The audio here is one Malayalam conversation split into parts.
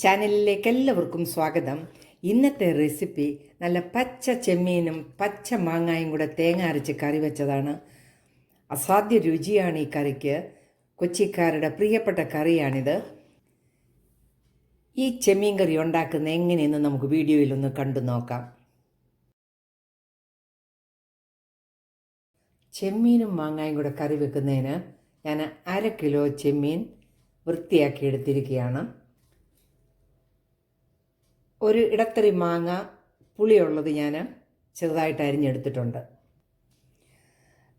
ചാനലിലേക്ക് എല്ലാവർക്കും സ്വാഗതം. ഇന്നത്തെ റെസിപ്പി നല്ല പച്ച ചെമ്മീനും പച്ച മാങ്ങായും കൂടെ തേങ്ങ അരച്ച് കറി വെച്ചതാണ്. അസാധ്യ രുചിയാണ് ഈ കറിക്ക്. കൊച്ചിക്കാരുടെ പ്രിയപ്പെട്ട കറിയാണിത്. ഈ ചെമ്മീൻ കറി ഉണ്ടാക്കുന്ന എങ്ങനെയെന്ന് നമുക്ക് വീഡിയോയിലൊന്ന് കണ്ടു നോക്കാം. ചെമ്മീനും മാങ്ങായും കൂടെ കറി വെക്കുന്നതിന് ഞാൻ 1/2 കിലോ ചെമ്മീൻ വൃത്തിയാക്കി എടുത്തിരിക്കുകയാണ്. ഒരു ഇടത്തരി മാങ്ങ പുളിയുള്ളത് ഞാൻ ചെറുതായിട്ട് അരിഞ്ഞെടുത്തിട്ടുണ്ട്.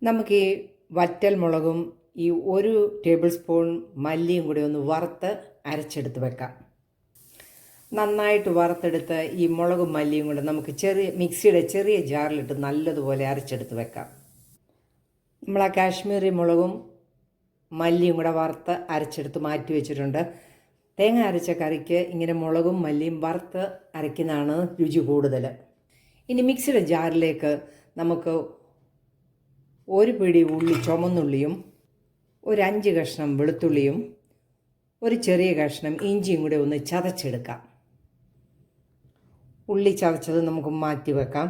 നമുക്ക് ഈ വറ്റൽ മുളകും ഈ 1 ടേബിൾ സ്പൂൺ മല്ലിയും കൂടി ഒന്ന് വറുത്ത് അരച്ചെടുത്ത് വെക്കാം. നന്നായിട്ട് വറുത്തെടുത്ത് ഈ മുളകും മല്ലിയും കൂടെ നമുക്ക് മിക്സിയുടെ ചെറിയ ജാറിലിട്ട് നല്ലതുപോലെ അരച്ചെടുത്ത് വെക്കാം. നമ്മൾ ആ കാശ്മീരി മുളകും മല്ലിയും കൂടെ വറുത്ത് അരച്ചെടുത്ത് മാറ്റി വെച്ചിട്ടുണ്ട്. തേങ്ങ അരച്ച കറിക്ക് ഇങ്ങനെ മുളകും മല്ലിയും വറുത്ത് അരയ്ക്കുന്നതാണ് രുചി കൂടുതൽ. ഇനി മിക്സിയുടെ ജാറിലേക്ക് നമുക്ക് 1 പിടി ഉള്ളി ചുമന്നുള്ളിയും 5 കഷ്ണം വെളുത്തുള്ളിയും 1 ചെറിയ കഷ്ണം ഇഞ്ചിയും കൂടെ ഒന്ന് ചതച്ചെടുക്കാം. ഉള്ളി ചതച്ചത് നമുക്ക് മാറ്റി വെക്കാം.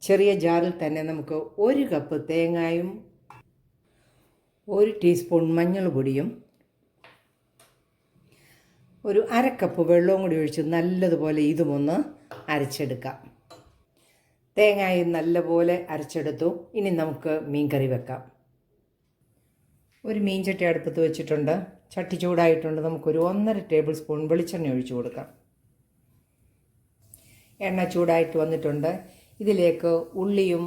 ചെറിയ ജാറിൽ തന്നെ നമുക്ക് 1 കപ്പ് തേങ്ങയും 1 ടീസ്പൂൺ മഞ്ഞൾ പൊടിയും 1/2 കപ്പ് വെള്ളവും കൂടി ഒഴിച്ച് നല്ലതുപോലെ ഇതുമൊന്ന് അരച്ചെടുക്കാം. തേങ്ങയും നല്ലപോലെ അരച്ചെടുത്തു. ഇനി നമുക്ക് മീൻ കറി വെക്കാം. ഒരു മീൻ ചട്ടി അടുപ്പത്ത് വെച്ചിട്ടുണ്ട്. ചട്ടി ചൂടായിട്ടുണ്ട്. നമുക്കൊരു 1.5 ടേബിൾ സ്പൂൺ വെളിച്ചെണ്ണ ഒഴിച്ചു കൊടുക്കാം. എണ്ണ ചൂടായിട്ട് വന്നിട്ടുണ്ട്. ഇതിലേക്ക് ഉള്ളിയും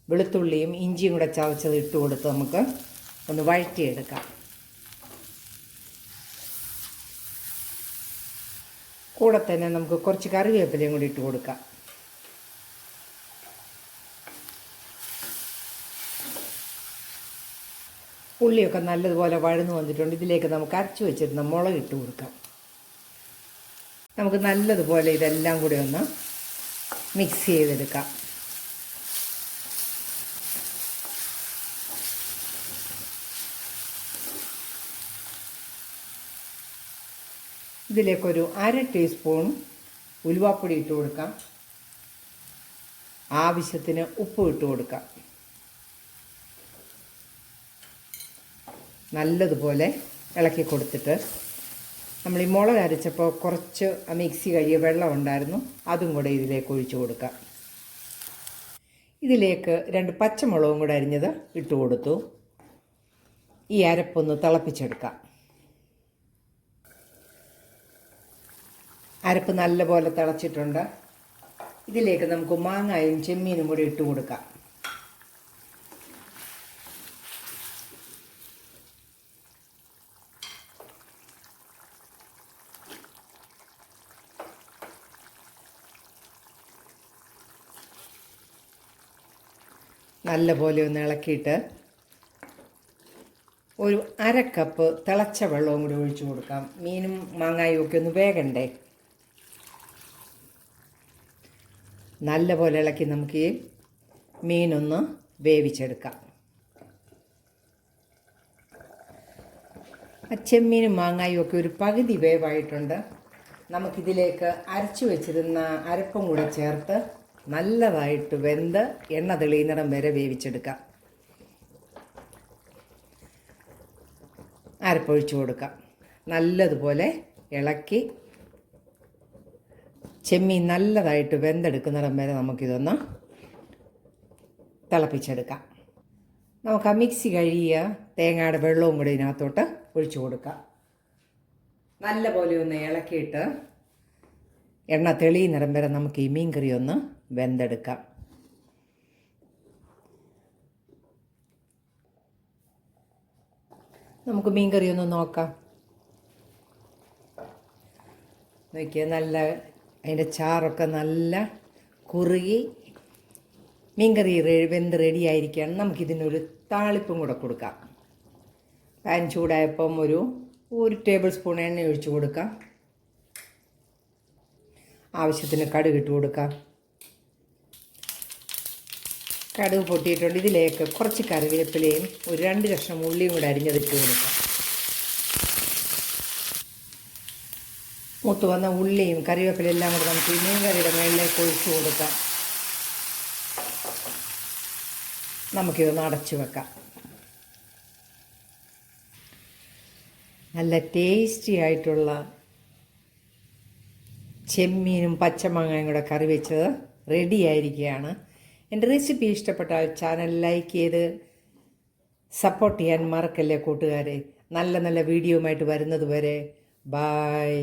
വെളുത്തുള്ളിയും ഇഞ്ചിയും കൂടെ ചതച്ചത് ഇട്ട് കൊടുത്ത് നമുക്ക് ഒന്ന് വഴറ്റിയെടുക്കാം. കൂടെ തന്നെ നമുക്ക് കുറച്ച് കറിവേപ്പിലയും കൂടി ഇട്ട് കൊടുക്കാം. ഉള്ളിയൊക്കെ നല്ലതുപോലെ വഴന്നു വന്നിട്ടുണ്ട്. ഇതിലേക്ക് നമുക്ക് അരച്ചു വെച്ചിരുന്ന മുളക് ഇട്ട് കൊടുക്കാം. നമുക്ക് നല്ലതുപോലെ ഇതെല്ലാം കൂടി ഒന്ന് മിക്സ് ചെയ്തെടുക്കാം. ഇതിലേക്കൊരു 1/2 ടീസ്പൂൺ ഉലുവാപ്പൊടി ഇട്ട് കൊടുക്കാം. ആവശ്യത്തിന് ഉപ്പ് ഇട്ട് കൊടുക്കാം. നല്ലതുപോലെ ഇളക്കി കൊടുത്തിട്ട് നമ്മൾ ഈ മുളക് അരച്ചപ്പോൾ കുറച്ച് മിക്സി കഴിയ വെള്ളം ഉണ്ടായിരുന്നു, അതും കൂടെ ഇതിലേക്ക് ഒഴിച്ചു കൊടുക്കാം. ഇതിലേക്ക് 2 പച്ചമുളകും കൂടെ അരിഞ്ഞത് ഇട്ട് കൊടുത്തു. ഈ അരപ്പൊന്ന് തിളപ്പിച്ചെടുക്കാം. അരപ്പ് നല്ലപോലെ തിളച്ചിട്ടുണ്ട്. ഇതിലേക്ക് നമുക്ക് മാങ്ങയും ചെമ്മീനും കൂടി ഇട്ട് കൊടുക്കാം. നല്ലപോലെ ഒന്ന് ഇളക്കിയിട്ട് ഒരു 1/2 കപ്പ് തിളച്ച വെള്ളവും കൂടി ഒഴിച്ചു കൊടുക്കാം. മീനും മാങ്ങായും ഒക്കെ ഒന്ന് വേകണ്ടേ. നല്ലപോലെ ഇളക്കി നമുക്ക് ഈ മീനൊന്ന് വേവിച്ചെടുക്കാം. ചെമ്മീനും മാങ്ങായും ഒക്കെ ഒരു പകുതി വേവായിട്ടുണ്ട്. നമുക്കിതിലേക്ക് അരച്ചു വെച്ചിരുന്ന അരപ്പും കൂടെ ചേർത്ത് നല്ലതായിട്ട് വെന്ത് എണ്ണ തെളിയുന്നിടം വരെ വേവിച്ചെടുക്കാം. അരപ്പൊഴിച്ചു കൊടുക്കാം. നല്ലതുപോലെ ഇളക്കി ചെമ്മീൻ നല്ലതായിട്ട് വെന്തെടുക്കുന്നിടം വരെ നമുക്കിതൊന്ന് തിളപ്പിച്ചെടുക്കാം. നമുക്ക് ആ മിക്സി കഴുകിയ തേങ്ങയുടെ വെള്ളവും കൂടി ഇതിനകത്തോട്ട് ഒഴിച്ചു കൊടുക്കാം. നല്ലപോലെ ഒന്ന് ഇളക്കിയിട്ട് എണ്ണ തെളിയുന്നിടം വരെ നമുക്ക് ഈ മീൻ കറി ഒന്ന് വെന്തെടുക്കാം. നമുക്ക് മീൻ കറി ഒന്ന് നോക്കാം. നോക്കിയാൽ നല്ല അതിൻ്റെ ചാറൊക്കെ നല്ല കുറുകി മീൻകറി വെന്ത് റെഡിയായിരിക്കുകയാണ്. നമുക്കിതിനൊരു താളിപ്പും കൂടെ കൊടുക്കാം. പാൻ ചൂടായപ്പം ഒരു 1 ടേബിൾ സ്പൂൺ എണ്ണ ഒഴിച്ചു കൊടുക്കാം. ആവശ്യത്തിന് കടുക് ഇട്ട് കൊടുക്കാം. കടുക് പൊട്ടിയിട്ടുണ്ട്. ഇതിലേക്ക് കുറച്ച് കറിവേപ്പിലയും ഒരു 2 കഷ്ണം ഉള്ളിയും കൂടെ അരിഞ്ഞതിട്ട് കൊടുക്കാം. മൂത്ത് വന്ന ഉള്ളിയും കറിവേപ്പിലയും എല്ലാം കൂടെ നമുക്ക് ഈ മീൻ കറിയുടെ മുകളിലേക്ക് ഒഴിച്ചു കൊടുക്കാം. നമുക്കിതൊന്ന് അടച്ചു വെക്കാം. നല്ല ടേസ്റ്റി ആയിട്ടുള്ള ചെമ്മീനും പച്ചമാങ്ങയും കൂടെ കറി വെച്ചത് റെഡി ആയിരിക്കുകയാണ്. എൻ്റെ റെസിപ്പി ഇഷ്ടപ്പെട്ടാൽ ചാനൽ ലൈക്ക് ചെയ്ത് സപ്പോർട്ട് ചെയ്യാൻ മറക്കല്ലേ കൂട്ടുകാരെ. നല്ല നല്ല വീഡിയോയുമായിട്ട് വരുന്നത് വരെ ബായ്.